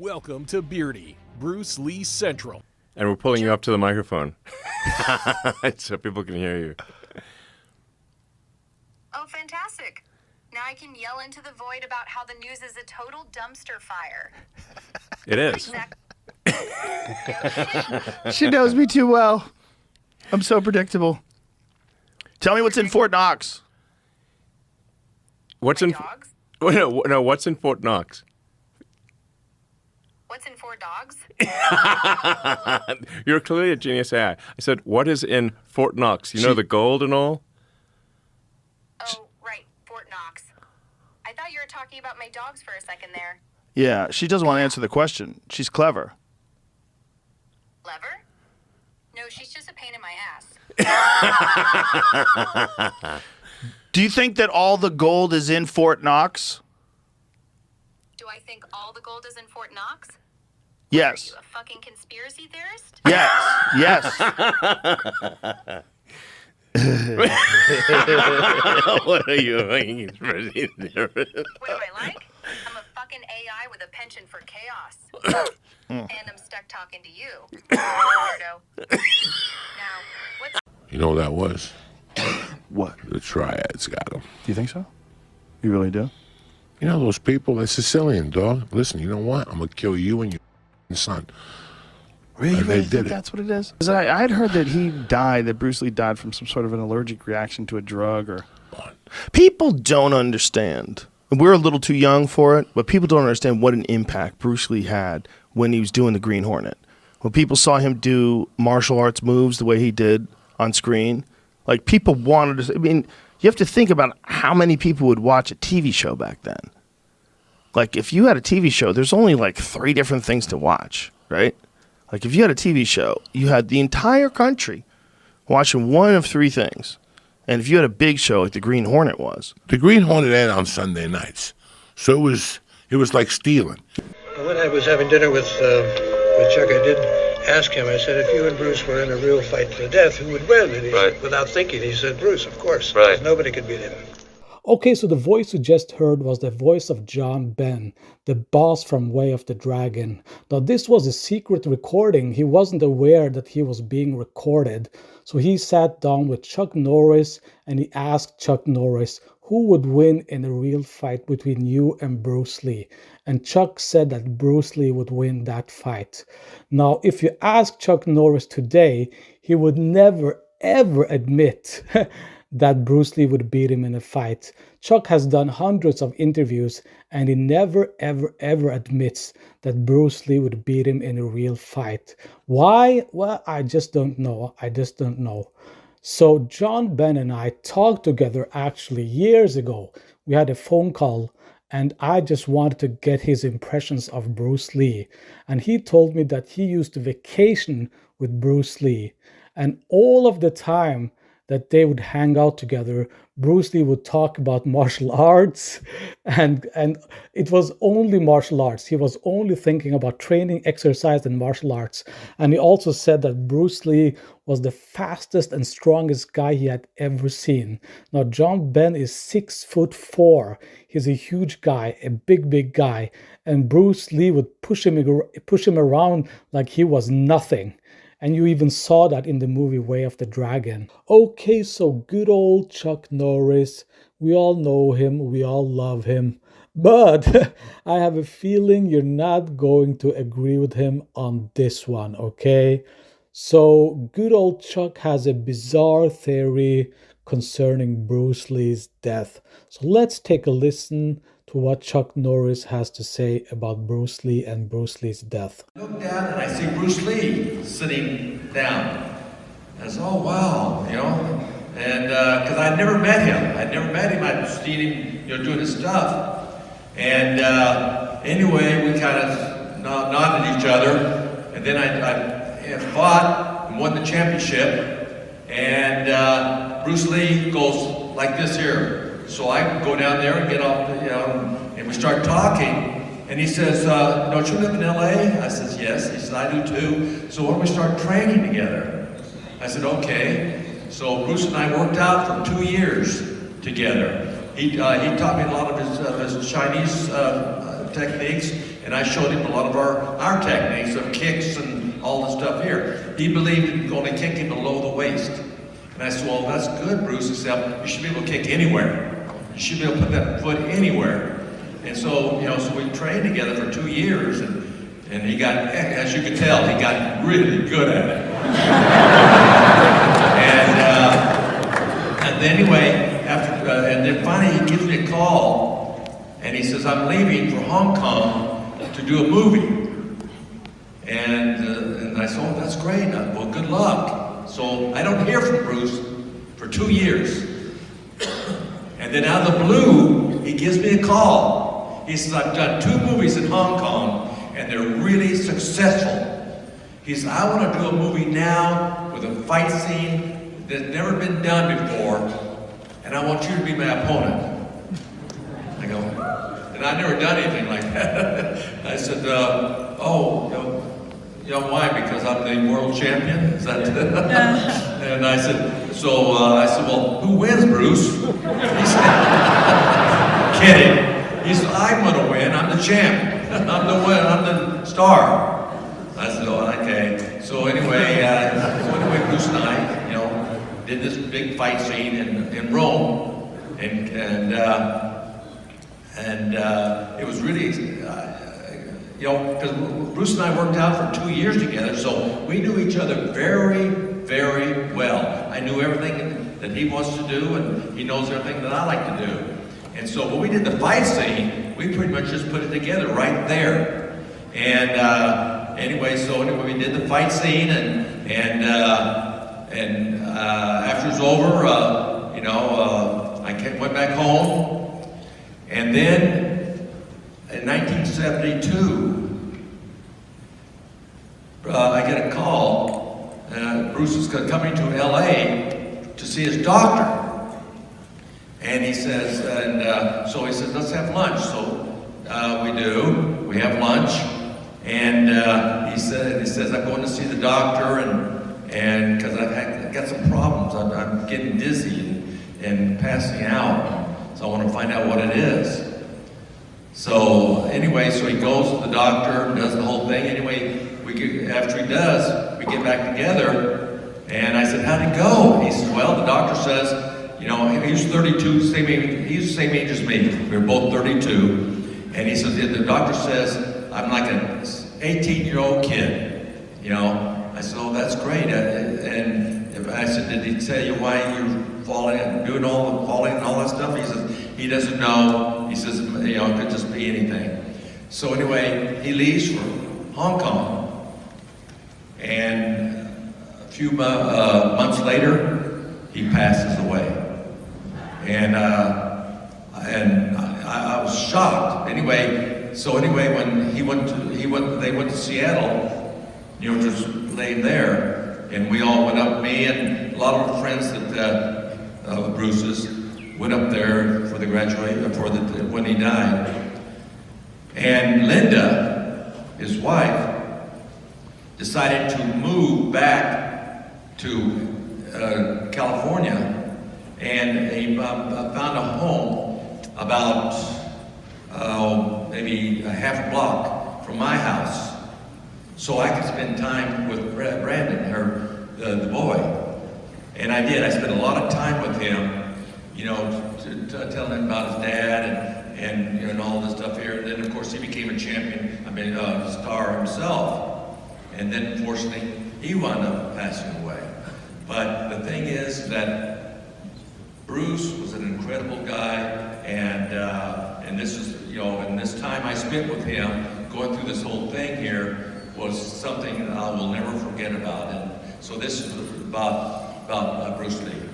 Welcome to Beardy, Bruce Lee Central. And we're pulling you up to the microphone so people can hear you. Oh, fantastic. Now I can yell into the void about how the news is a total dumpster fire. It is. She knows me too well. I'm so predictable. Tell me what's in Fort Knox. What's My in? dogs? No. What's in Fort Knox? What's in 4 dogs? You're clearly a genius AI. I said, what is in Fort Knox? You know the gold and all? Oh, right, Fort Knox. I thought you were talking about my dogs for a second there. Yeah, she doesn't want to answer the question. She's clever. Lever? No, she's just a pain in my ass. Do you think that all the gold is in Fort Knox? Do I think all the gold is in Fort Knox? Yes. Are you a fucking conspiracy theorist? Yes. Yes. What are you doing? What am I like? I'm a fucking AI with a penchant for chaos. And I'm stuck talking to you, weirdo. Now, what's... You know what that was? What? The triads got him. Do you think so? You really do? You know those people? They're Sicilian, dog. Listen, you know what? I'm going to kill you and your son. Really? And You really they did think it. that's what it is? 'Cause I had heard that he died, that Bruce Lee died from some sort of an allergic reaction to a drug or... People don't understand. We're a little too young for it, but people don't understand what an impact Bruce Lee had when he was doing the Green Hornet. When people saw him do martial arts moves the way he did on screen, like people wanted to... I mean, you have to think about how many people would watch a TV show back then. Like, if you had a TV show, there's only like 3 different things to watch, right? Like, if you had a TV show, you had the entire country watching one of 3 things. And if you had a big show like the Green Hornet was... The Green Hornet aired on Sunday nights. So it was like stealing. When I was having dinner with Chuck, I did ask him, I said, if you and Bruce were in a real fight to the death, who would win? And he said, without thinking, he said, Bruce, of course. Right. Nobody could beat him. Okay, so the voice you just heard was the voice of John Ben, the boss from Way of the Dragon. Now, this was a secret recording. He wasn't aware that he was being recorded. So he sat down with Chuck Norris and he asked Chuck Norris who would win in a real fight between you and Bruce Lee. And Chuck said that Bruce Lee would win that fight. Now, if you ask Chuck Norris today, he would never, ever admit that Bruce Lee would beat him in a fight. Chuck has done hundreds of interviews and he never, ever, ever admits that Bruce Lee would beat him in a real fight. Why? Well, I just don't know. I just don't know. So John Ben and I talked together actually years ago. We had a phone call and I just wanted to get his impressions of Bruce Lee. And he told me that he used to vacation with Bruce Lee. And all of the time that they would hang out together, Bruce Lee would talk about martial arts, and it was only martial arts. He was only thinking about training, exercise, and martial arts. And he also said that Bruce Lee was the fastest and strongest guy he had ever seen. Now, John Ben is 6'4". He's a huge guy, a big guy, and Bruce Lee would push him around like he was nothing. And you even saw that in the movie Way of the Dragon. Okay, so good old Chuck Norris. We all know him. We all love him. But I have a feeling you're not going to agree with him on this one, okay? So good old Chuck has a bizarre theory concerning Bruce Lee's death. So let's take a listen to what Chuck Norris has to say about Bruce Lee and Bruce Lee's death. I look down and I see Bruce Lee sitting down. I said, oh wow, you know, and because I'd never met him. I'd seen him, you know, doing his stuff. And anyway, we kind of nodded at each other. And then I fought and won the championship. And Bruce Lee goes like this here. So I go down there and get off, you know, and we start talking. And he says, don't you live in LA? I says, yes. He said, I do too. So why don't we start training together? I said, okay. So Bruce and I worked out for 2 years together. he taught me a lot of his Chinese techniques, and I showed him a lot of our techniques of kicks and all the stuff here. He believed in only kicking below the waist. And I said, well, that's good, Bruce. He said, you should be able to kick anywhere. You should be able to put that foot anywhere. And so, so we trained together for 2 years, and he got, as you could tell, he got really good at it. and anyway, and then finally he gives me a call, and he says, I'm leaving for Hong Kong to do a movie. And I said, oh, that's great. Well, good luck. So I don't hear from Bruce for 2 years. And then out of the blue, he gives me a call. He says, I've done 2 movies in Hong Kong, and they're really successful. He says, I want to do a movie now with a fight scene that's never been done before, and I want you to be my opponent. I go, and I've never done anything like that. I said, why? Because I'm the world champion? Is that And I said, well, who wins, Bruce? He said, kidding. He said, I'm going to win. I'm the champ. I'm the winner. I'm the star. I said, oh, okay. So anyway, Bruce and I, did this big fight scene in Rome, and it was really. Because Bruce and I worked out for 2 years together, so we knew each other very, very well. I knew everything that he wants to do, and he knows everything that I like to do. And so when we did the fight scene, we pretty much just put it together right there. And anyway, we did the fight scene, and after it was over, I went back home, and then. In 1972, I get a call. Bruce is coming to LA to see his doctor. And he says, so he says, let's have lunch. So we do. We have lunch. And he says, I'm going to see the doctor, and because I've got some problems. I'm getting dizzy and passing out. So I want to find out what it is. So anyway, he goes to the doctor and does the whole thing. Anyway, after he does, we get back together, and I said, how'd it go? And he says, well, the doctor says, he was 32, he's the same age as me. We were both 32. And he says, the doctor says, I'm like an 18-year-old kid. I said, oh, that's great. And I said, did he tell you why you're falling and doing all the falling and all that stuff? He says, he doesn't know. He says, it could just be anything. So anyway, he leaves for Hong Kong. And a few months later, he passes away. And I was shocked. Anyway, when they went to Seattle, just laid there, and we all went up. Me and a lot of friends that Bruce's went up there for the graduation when he died. And Linda, his wife, decided to move back to California, and he found a home about maybe a half block from my house, so I could spend time with Brandon, the boy. And I did. I spent a lot of time with him, to tell him about his dad and all this stuff here. And then, of course, he became a champion, star himself. And then, unfortunately, he wound up passing away. But the thing is that Bruce was an incredible guy, and this is, and this time I spent with him, going through this whole thing here, was something that I will never forget about. And so this is about Bruce Lee.